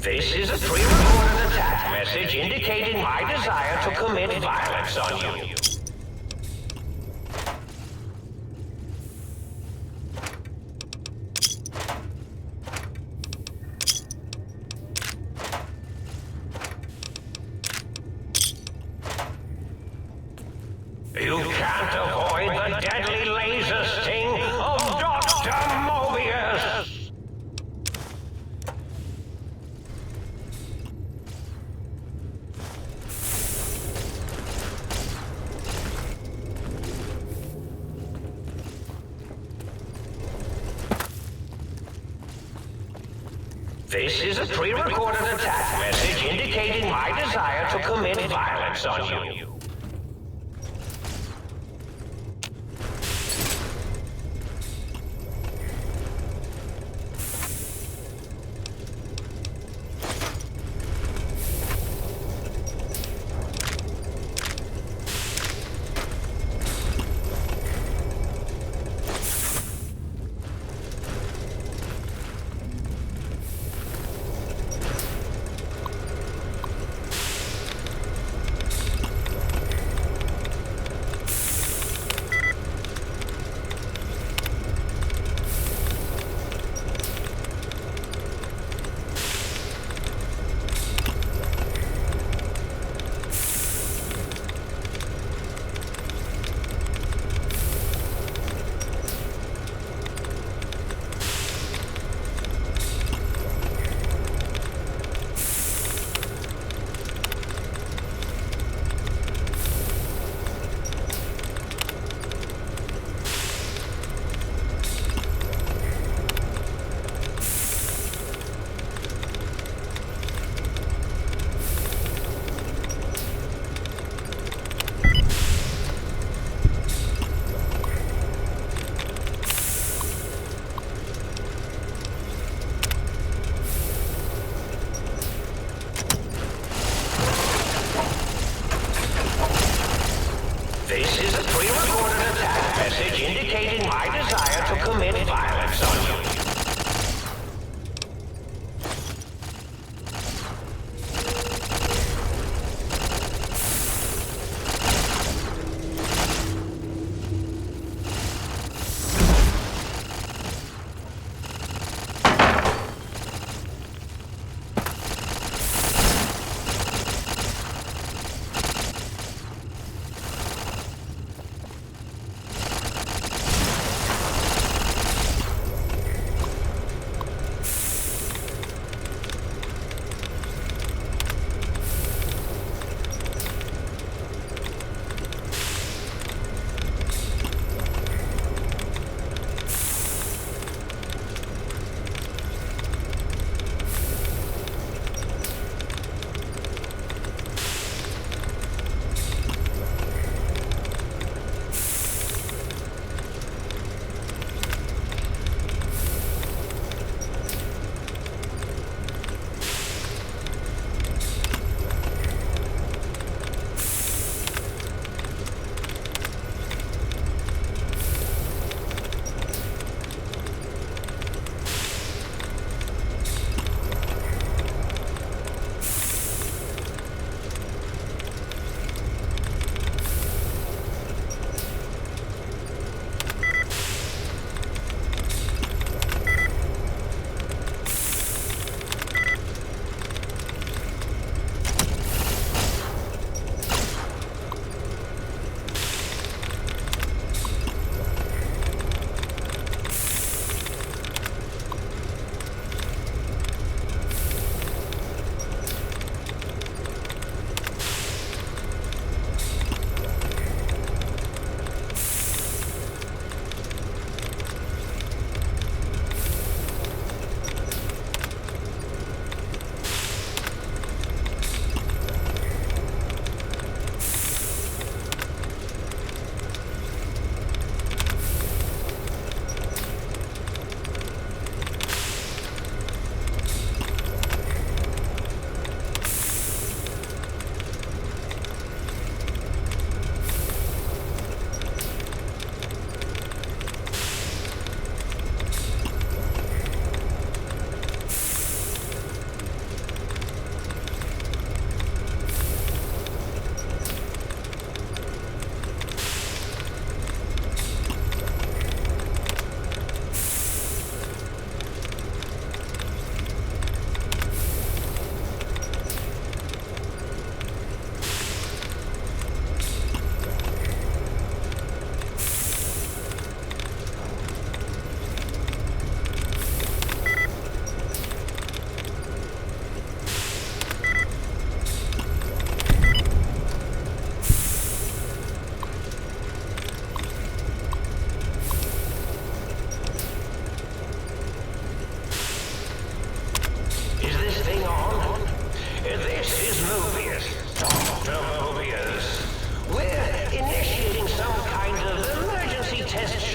This is a pre-recorded attack message indicating my desire to commit violence on you. You can't avoid the deadly laser sting of Dr. Mobius! This is a pre-recorded attack message indicating my desire to commit violence on you.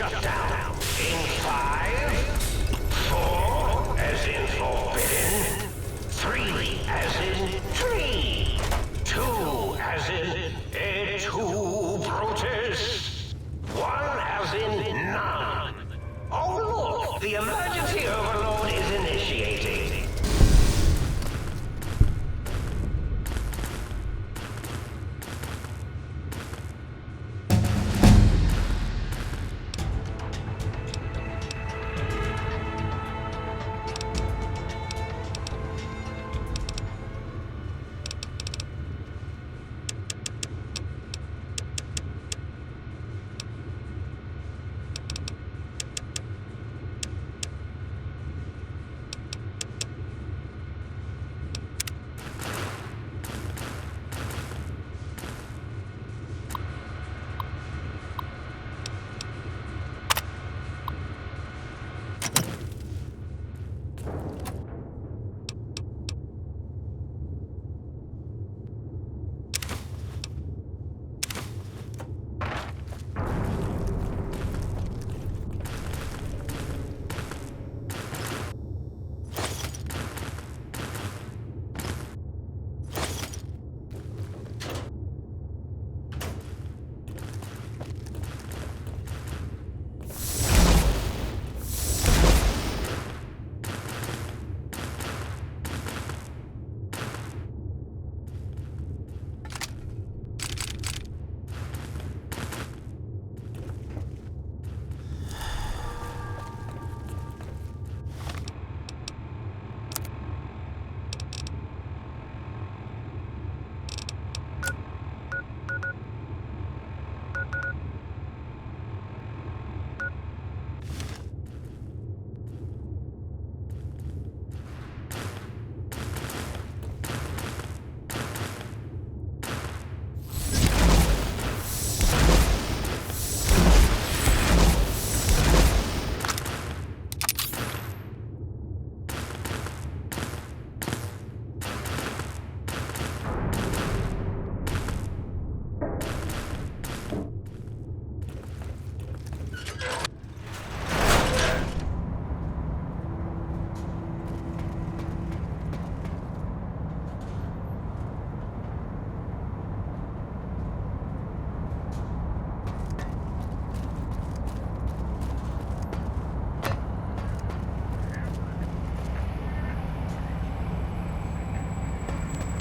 shut down. In 5, 4, as in forbidden. 3, as in tree. 2, as in two Brutus. 1, as in none. Oh look, the emergency overload is initiating.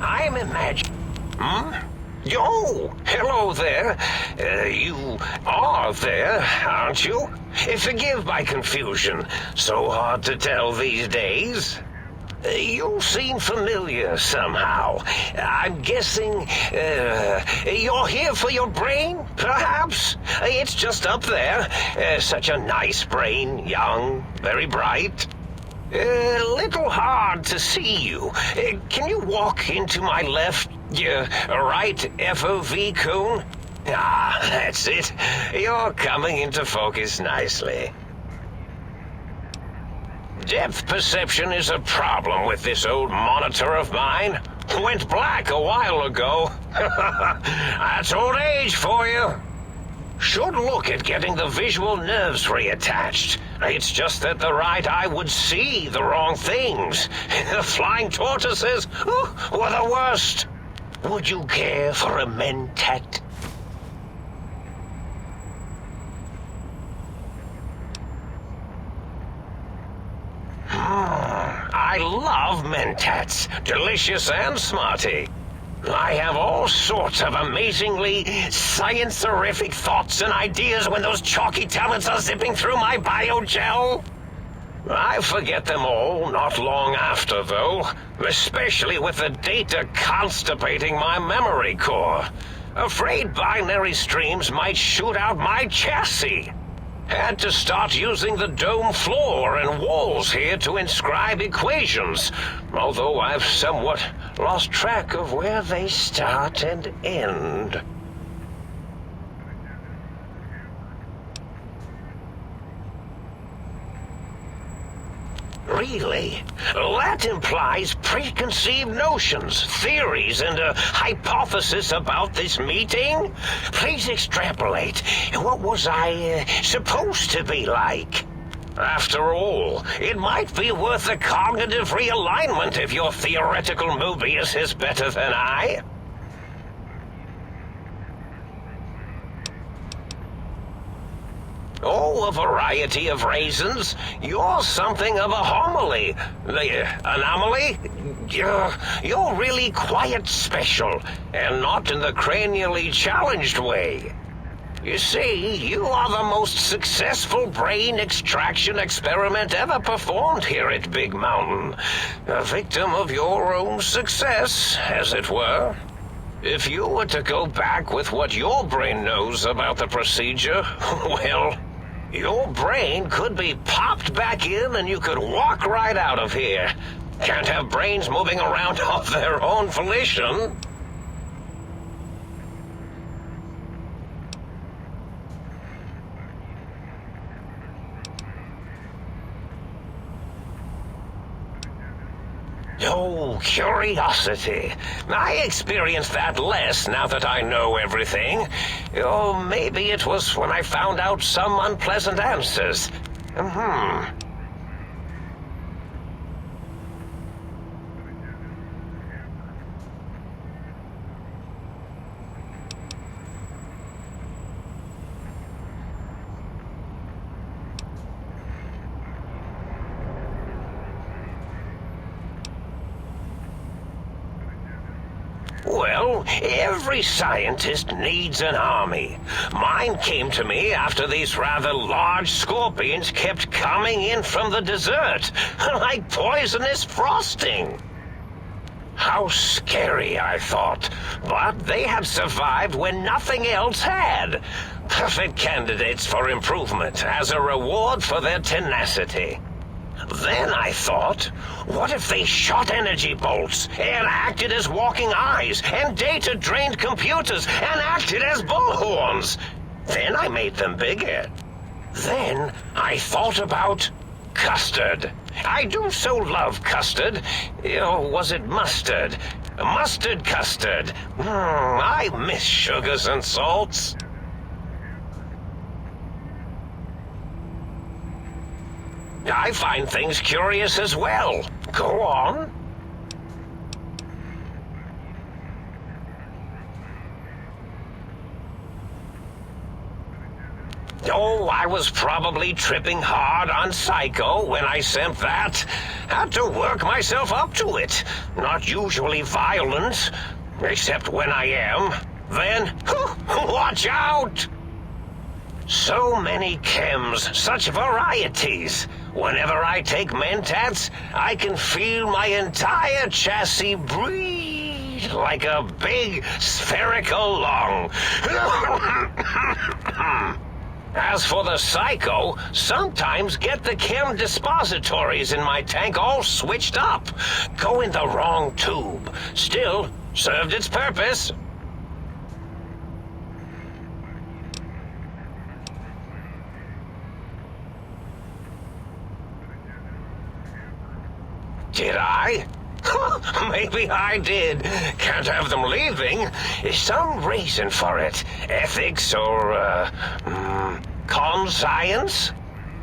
I'm imagining... Yo, hello there. You are there, aren't you? Forgive my confusion. So hard to tell these days. You seem familiar somehow. I'm guessing, you're here for your brain, perhaps? It's just up there. Such a nice brain, young, very bright. A little hard to see you. Can you walk into my left, right FOV cone? Ah, that's it. You're coming into focus nicely. Depth perception is a problem with this old monitor of mine. Went black a while ago. That's old age for you. Should look at getting the visual nerves reattached. It's just that the right eye would see the wrong things. The flying tortoises were the worst. Would you care for a mentat? I love mentats. Delicious and smarty. I have all sorts of amazingly science-terrific thoughts and ideas when those chalky talents are zipping through my biogel. I forget them all not long after, though, especially with the data constipating my memory core. Afraid binary streams might shoot out my chassis. Had to start using the dome floor and walls here to inscribe equations, although I've somewhat lost track of where they start and end. Really? That implies preconceived notions, theories, and a hypothesis about this meeting? Please extrapolate. What was I supposed to be like? After all, it might be worth a cognitive realignment if your theoretical Mobius is better than I. Oh, a variety of raisins. You're something of a homily. Anomaly? You're really quite special, and not in the cranially challenged way. You see, you are the most successful brain extraction experiment ever performed here at Big Mountain. A victim of your own success, as it were. If you were to go back with what your brain knows about the procedure, well, your brain could be popped back in and you could walk right out of here. Can't have brains moving around of their own volition. Oh, curiosity. I experience that less now that I know everything. Oh, maybe it was when I found out some unpleasant answers. Well, every scientist needs an army. Mine came to me after these rather large scorpions kept coming in from the desert, like poisonous frosting. How scary, I thought, but they had survived when nothing else had. Perfect candidates for improvement as a reward for their tenacity. Then I thought, what if they shot energy bolts and acted as walking eyes and data-drained computers and acted as bullhorns? Then I made them bigger. Then I thought about custard. I do so love custard. Or was it mustard? Mustard custard. I miss sugars and salts. I find things curious as well. Go on. Oh, I was probably tripping hard on Psycho when I sent that. Had to work myself up to it. Not usually violent, except when I am. Then, watch out! So many chems, such varieties. Whenever I take Mentats, I can feel my entire chassis breathe like a big spherical lung. As for the Psycho, sometimes get the chem dispositories in my tank all switched up. Go in the wrong tube. Still, served its purpose. Did I? Maybe I did. Can't have them leaving. Some reason for it. Ethics or, conscience?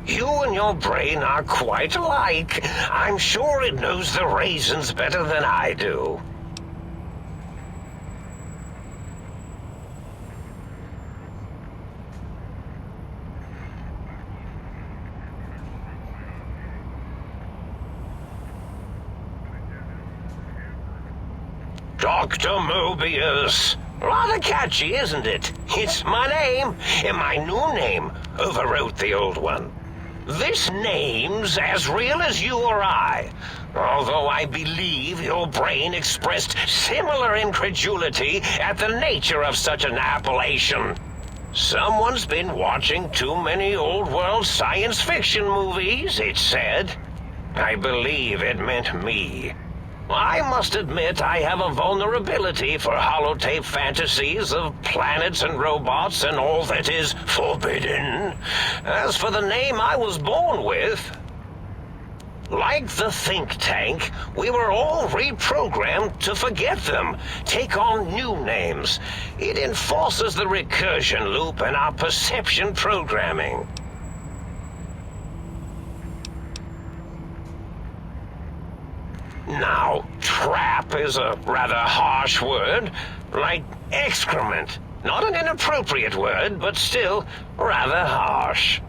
You and your brain are quite alike. I'm sure it knows the reasons better than I do. Dr. Mobius. Rather catchy, isn't it? It's my name, and my new name overwrote the old one. This name's as real as you or I, although I believe your brain expressed similar incredulity at the nature of such an appellation. Someone's been watching too many old-world science fiction movies, it said. I believe it meant me. I must admit I have a vulnerability for holotape fantasies of planets and robots and all that is forbidden. As for the name I was born with, Like the think tank, we were all reprogrammed to forget them, take on new names. It enforces the recursion loop in our perception programming. Now, trap is a rather harsh word, like excrement. Not an inappropriate word, but still rather harsh.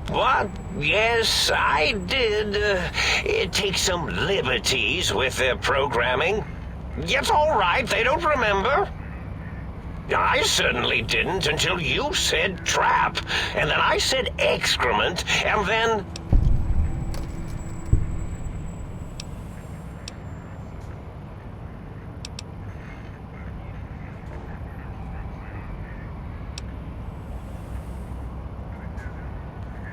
But, yes, I did take some liberties with their programming. It's all right, they don't remember. I certainly didn't until you said trap, and then I said excrement, and then...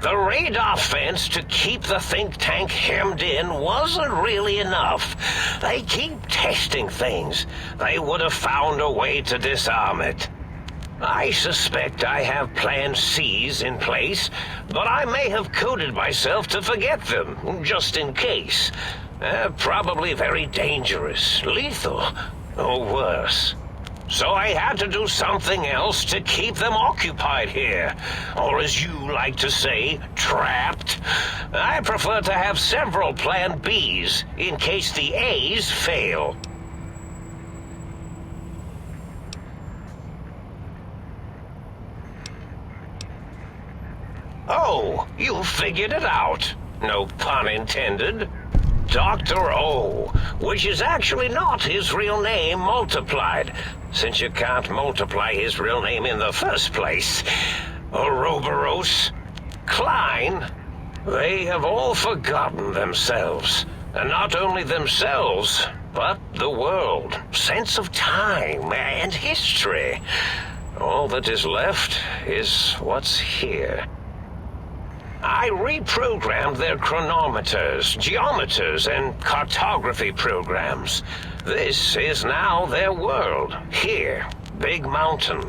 The radar fence to keep the think tank hemmed in wasn't really enough. They keep testing things. They would have found a way to disarm it. I suspect I have Plan C's in place, but I may have coded myself to forget them, just in case. Probably very dangerous, lethal, or worse. So I had to do something else to keep them occupied here. Or as you like to say, trapped. I prefer to have several Plan Bs in case the A's fail. Oh, you figured it out. No pun intended. Dr. O, which is actually not his real name multiplied, since you can't multiply his real name in the first place. Ouroboros, Klein, they have all forgotten themselves. And not only themselves, but the world, sense of time and history. All that is left is what's here. I reprogrammed their chronometers, geometers, and cartography programs. This is now their world, here, Big Mountain.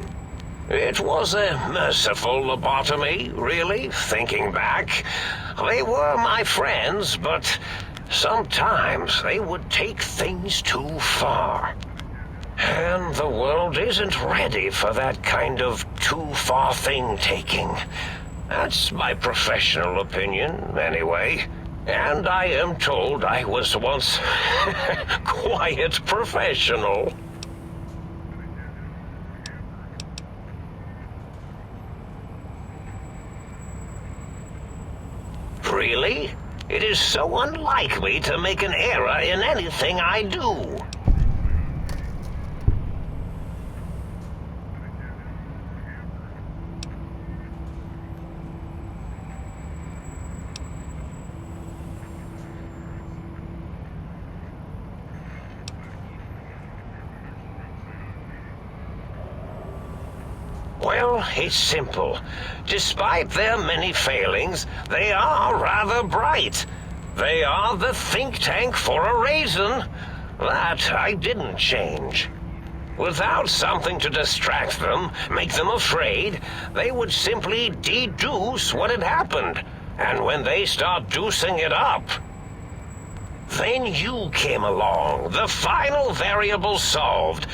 It was a merciful lobotomy, really, thinking back. They were my friends, but sometimes they would take things too far. And the world isn't ready for that kind of too-far thing-taking. That's my professional opinion, anyway. And I am told I was once quite professional. Really? It is so unlike me to make an error in anything I do. Well, it's simple. Despite their many failings, they are rather bright. They are the think tank for a reason. That I didn't change. Without something to distract them, make them afraid, they would simply deduce what had happened. And when they start deucing it up, then you came along, the final variable solved.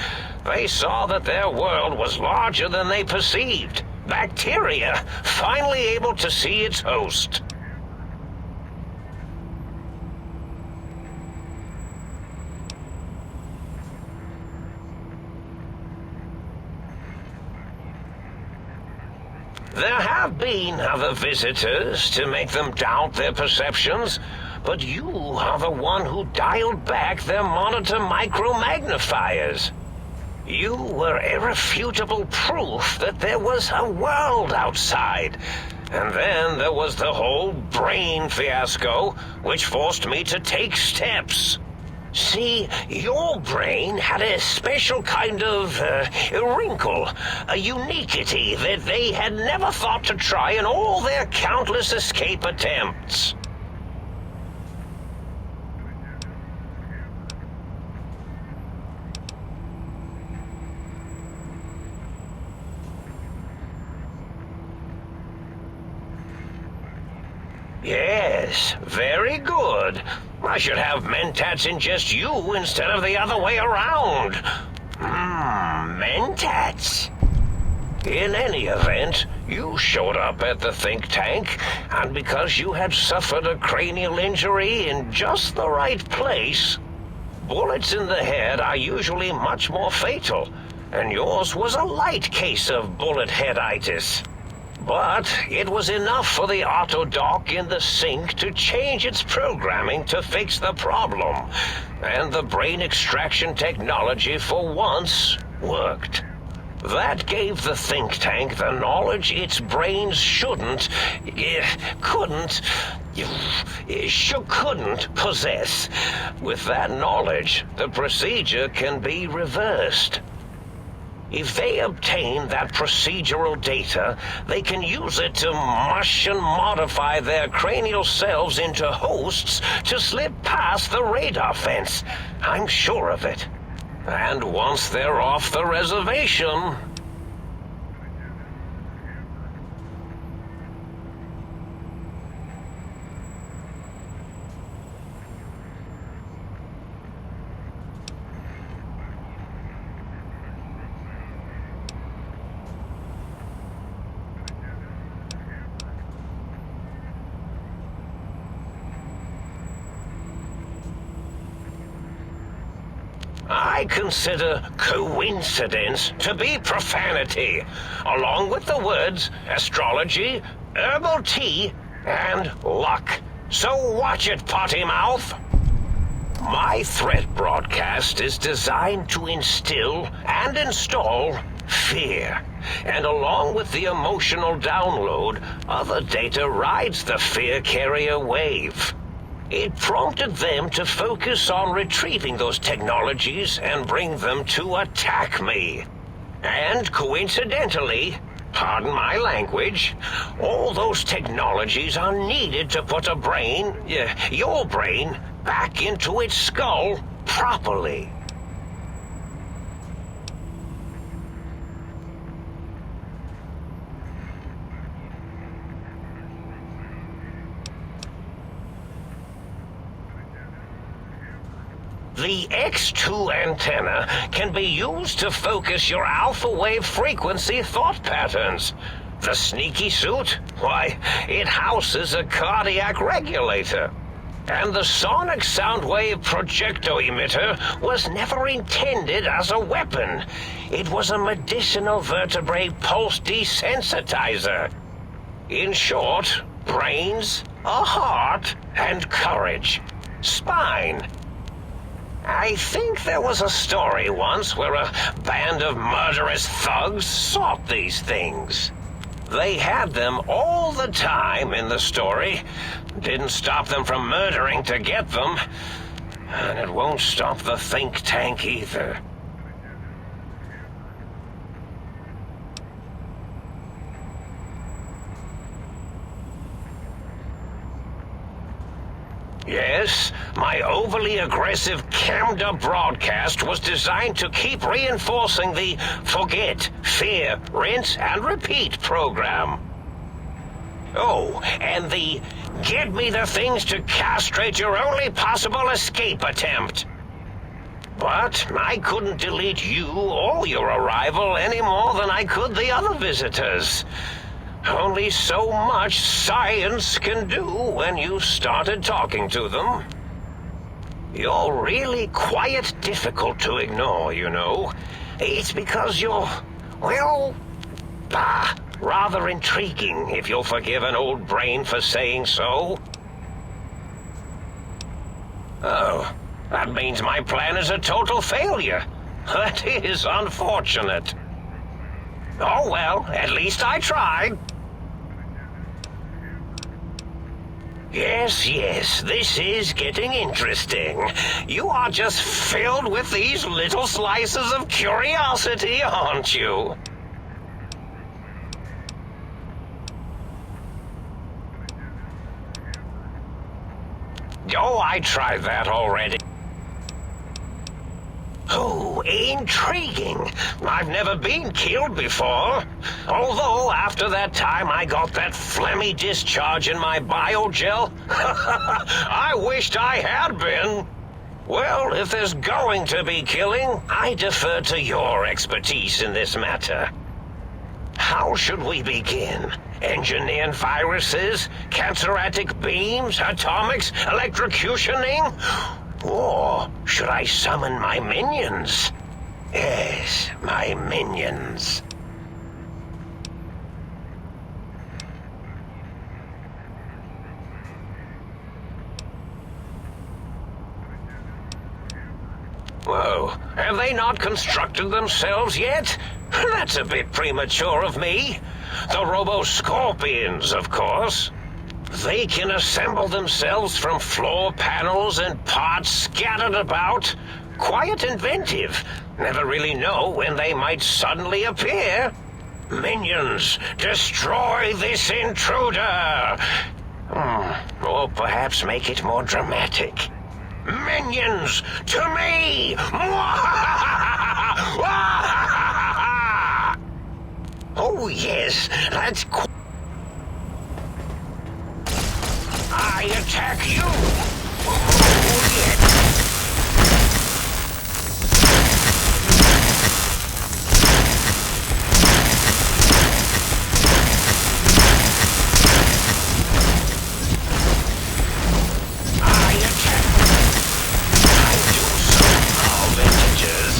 They saw that their world was larger than they perceived. Bacteria, finally able to see its host. There have been other visitors to make them doubt their perceptions, but you are the one who dialed back their monitor micromagnifiers. You were irrefutable proof that there was a world outside. And then there was the whole brain fiasco, which forced me to take steps. See, your brain had a special kind of wrinkle, a uniquity that they had never thought to try in all their countless escape attempts. Yes, very good. I should have mentats ingest you instead of the other way around. Mentats. In any event, you showed up at the think tank, and because you had suffered a cranial injury in just the right place, bullets in the head are usually much more fatal, and yours was a light case of bullet headitis. But it was enough for the autodoc in the sink to change its programming to fix the problem, and the brain extraction technology for once worked. That gave the think tank the knowledge its brains couldn't possess. With that knowledge, the procedure can be reversed. If they obtain that procedural data, they can use it to mush and modify their cranial cells into hosts to slip past the radar fence. I'm sure of it. And once they're off the reservation... I consider coincidence to be profanity, along with the words astrology, herbal tea, and luck. So watch it, potty mouth. My threat broadcast is designed to instill and install fear. And along with the emotional download, other data rides the fear carrier wave. It prompted them to focus on retrieving those technologies and bring them to attack me. And coincidentally, pardon my language, all those technologies are needed to put your brain, back into its skull properly. The X2 antenna can be used to focus your alpha wave frequency thought patterns. The sneaky suit? Why, it houses a cardiac regulator. And the sonic sound wave projecto emitter was never intended as a weapon. It was a medicinal vertebrae pulse desensitizer. In short, brains, a heart, and courage. Spine. I think there was a story once where a band of murderous thugs sought these things. They had them all the time in the story. Didn't stop them from murdering to get them. And it won't stop the think tank either. Yes, my overly aggressive cammed-up broadcast was designed to keep reinforcing the forget, fear, rinse, and repeat program. Oh, and the get me the things to castrate your only possible escape attempt. But I couldn't delete you or your arrival any more than I could the other visitors. Only so much science can do when you started talking to them. You're really quite difficult to ignore, you know. It's because you're, well, rather intriguing, if you'll forgive an old brain for saying so. Oh, that means my plan is a total failure. That is unfortunate. Oh well, at least I tried. Yes, this is getting interesting. You are just filled with these little slices of curiosity, aren't you? Oh, I tried that already. Oh, intriguing. I've never been killed before. Although, after that time I got that phlegmy discharge in my biogel, I wished I had been. Well, if there's going to be killing, I defer to your expertise in this matter. How should we begin? Engineering viruses, cancerratic beams, atomics, electrocutioning? Or should I summon my minions? Yes, my minions. Whoa, have they not constructed themselves yet? That's a bit premature of me. The Robo-Scorpions, of course. They can assemble themselves from floor panels and parts scattered about. Quite inventive. Never really know when they might suddenly appear. Minions, destroy this intruder! Or perhaps make it more dramatic. Minions, to me! Oh yes, that's I attack you! Oh, yes. I attack. I do so all vintages.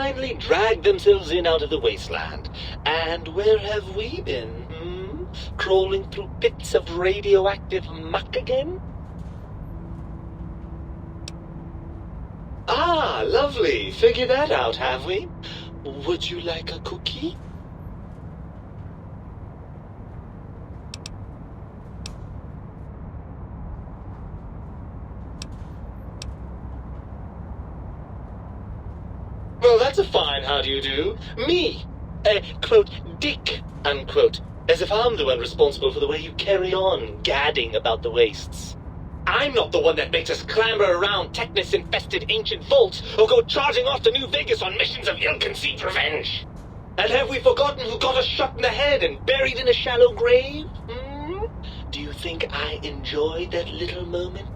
finally dragged themselves in out of the wasteland. And where have we been? Crawling through pits of radioactive muck again? Ah, lovely. Figured that out, have we? Would you like a cookie? Well, that's a fine how do you do. Me, quote, Dick, unquote, as if I'm the one responsible for the way you carry on gadding about the wastes. I'm not the one that makes us clamber around Technus-infested ancient vaults or go charging off to New Vegas on missions of ill-conceived revenge. And have we forgotten who got us shot in the head and buried in a shallow grave? Do you think I enjoyed that little moment?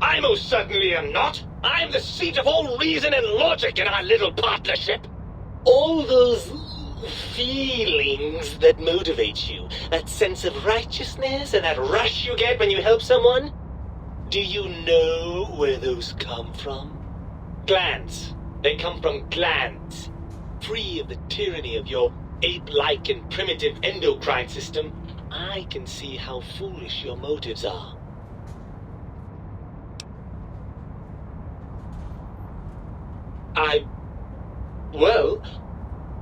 I most certainly am not. I'm the seat of all reason and logic in our little partnership. All those feelings that motivate you, that sense of righteousness and that rush you get when you help someone, do you know where those come from? Glands. They come from glands. Free of the tyranny of your ape-like and primitive endocrine system, I can see how foolish your motives are. Well,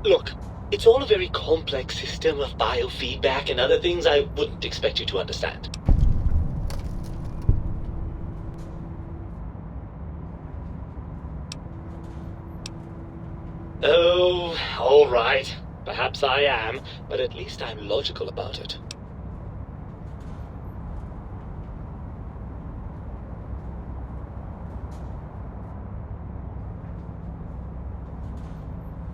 look, it's all a very complex system of biofeedback and other things I wouldn't expect you to understand. Oh, all right. Perhaps I am, but at least I'm logical about it.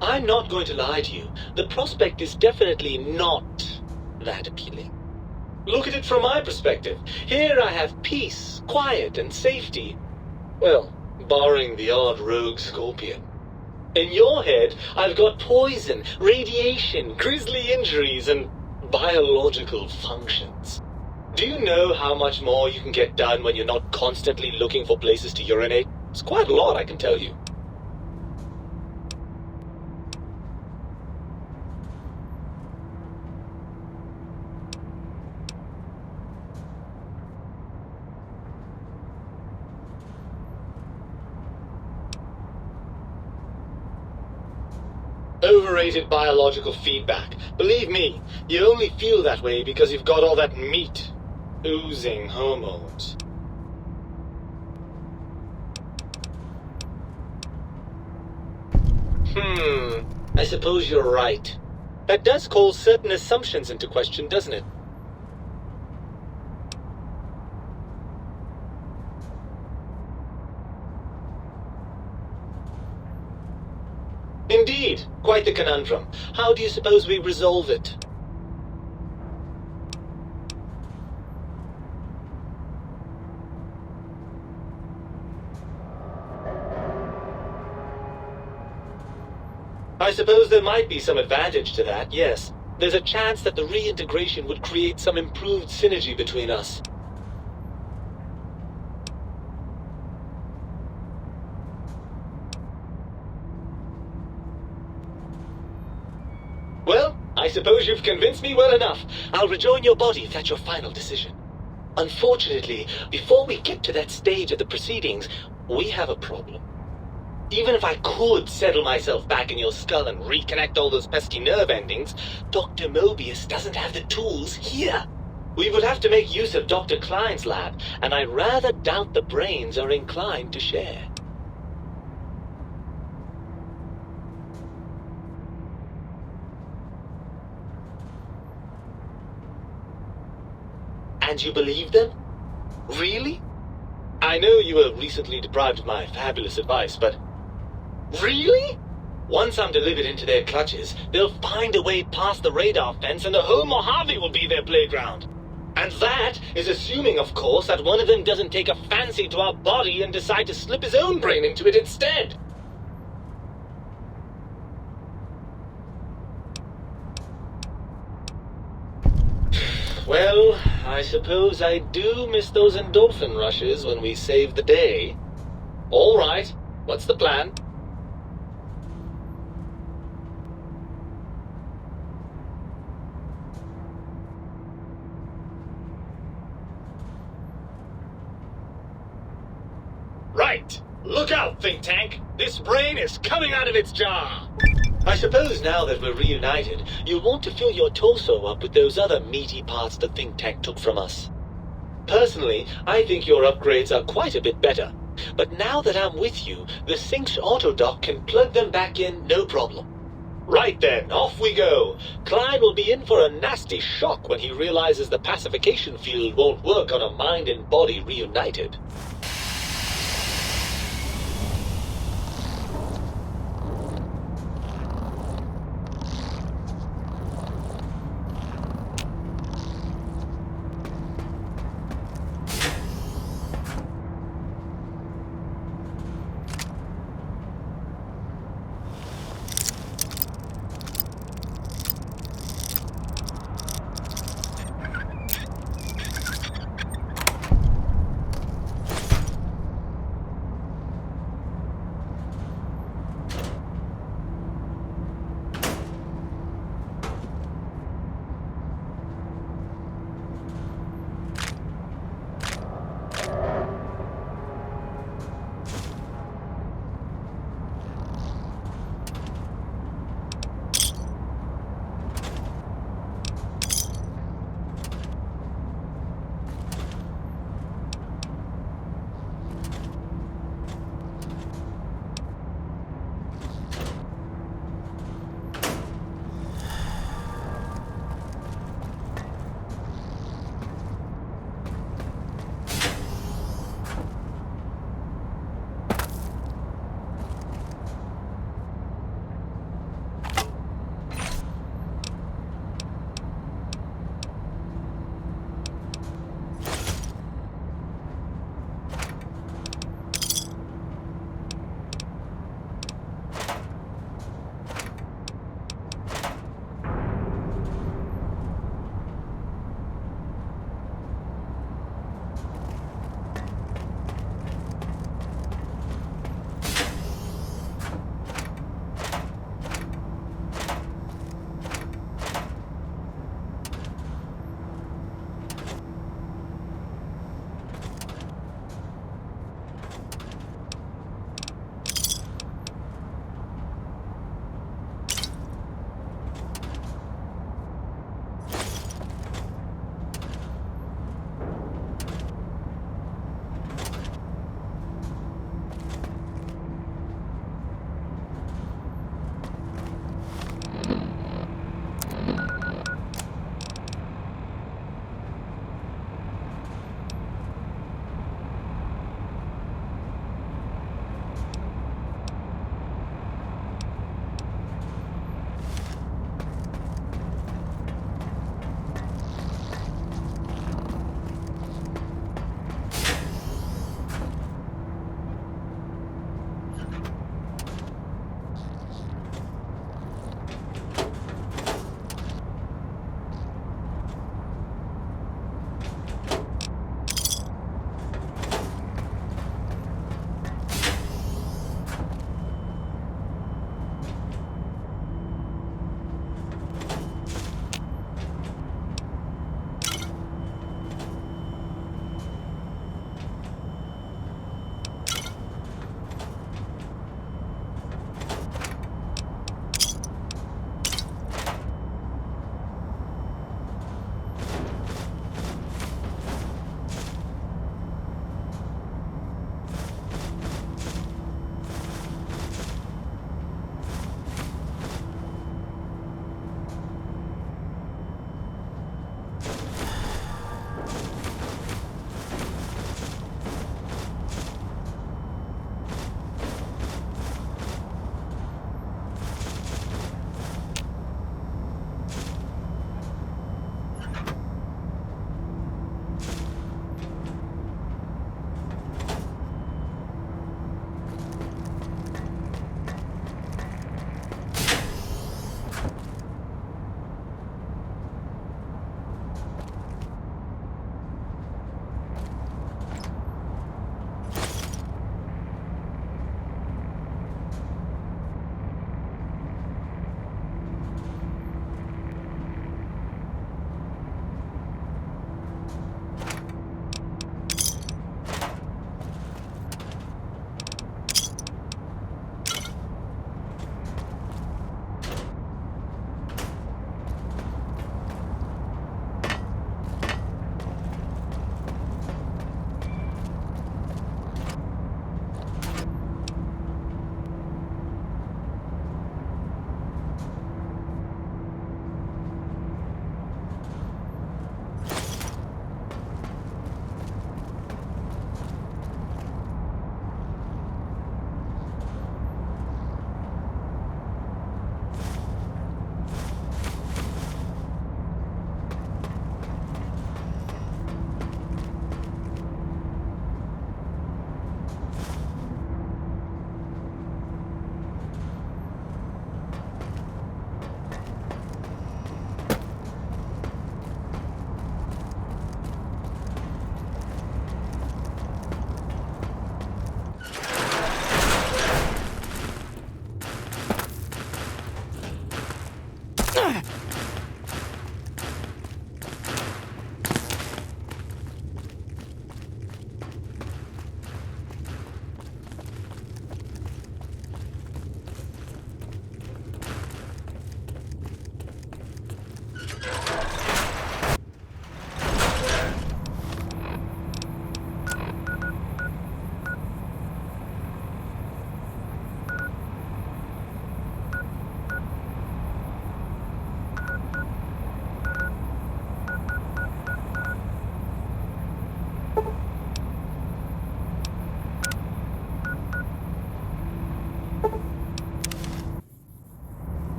I'm not going to lie to you. The prospect is definitely not that appealing. Look at it from my perspective. Here I have peace, quiet, and safety. Well, barring the odd rogue scorpion. In your head, I've got poison, radiation, grisly injuries, and biological functions. Do you know how much more you can get done when you're not constantly looking for places to urinate? It's quite a lot, I can tell you. Overrated biological feedback. Believe me, you only feel that way because you've got all that meat. Oozing hormones. I suppose you're right. That does call certain assumptions into question, doesn't it? Indeed, quite the conundrum. How do you suppose we resolve it? I suppose there might be some advantage to that, yes. There's a chance that the reintegration would create some improved synergy between us. Well, I suppose you've convinced me well enough. I'll rejoin your body if that's your final decision. Unfortunately, before we get to that stage of the proceedings, we have a problem. Even if I could settle myself back in your skull and reconnect all those pesky nerve endings, Dr. Mobius doesn't have the tools here. We would have to make use of Dr. Klein's lab, and I rather doubt the brains are inclined to share. And you believe them? Really? I know you were recently deprived of my fabulous advice, but... Really? Once I'm delivered into their clutches, they'll find a way past the radar fence and the whole Mojave will be their playground. And that is assuming, of course, that one of them doesn't take a fancy to our body and decide to slip his own brain into it instead. Well, I suppose I do miss those endorphin rushes when we save the day. All right, what's the plan? Right! Look out, think tank! This brain is coming out of its jar! I suppose now that we're reunited, you'll want to fill your torso up with those other meaty parts the think tank took from us. Personally, I think your upgrades are quite a bit better. But now that I'm with you, the Sync's autodock can plug them back in no problem. Right then, off we go. Clyde will be in for a nasty shock when he realizes the pacification field won't work on a mind and body reunited.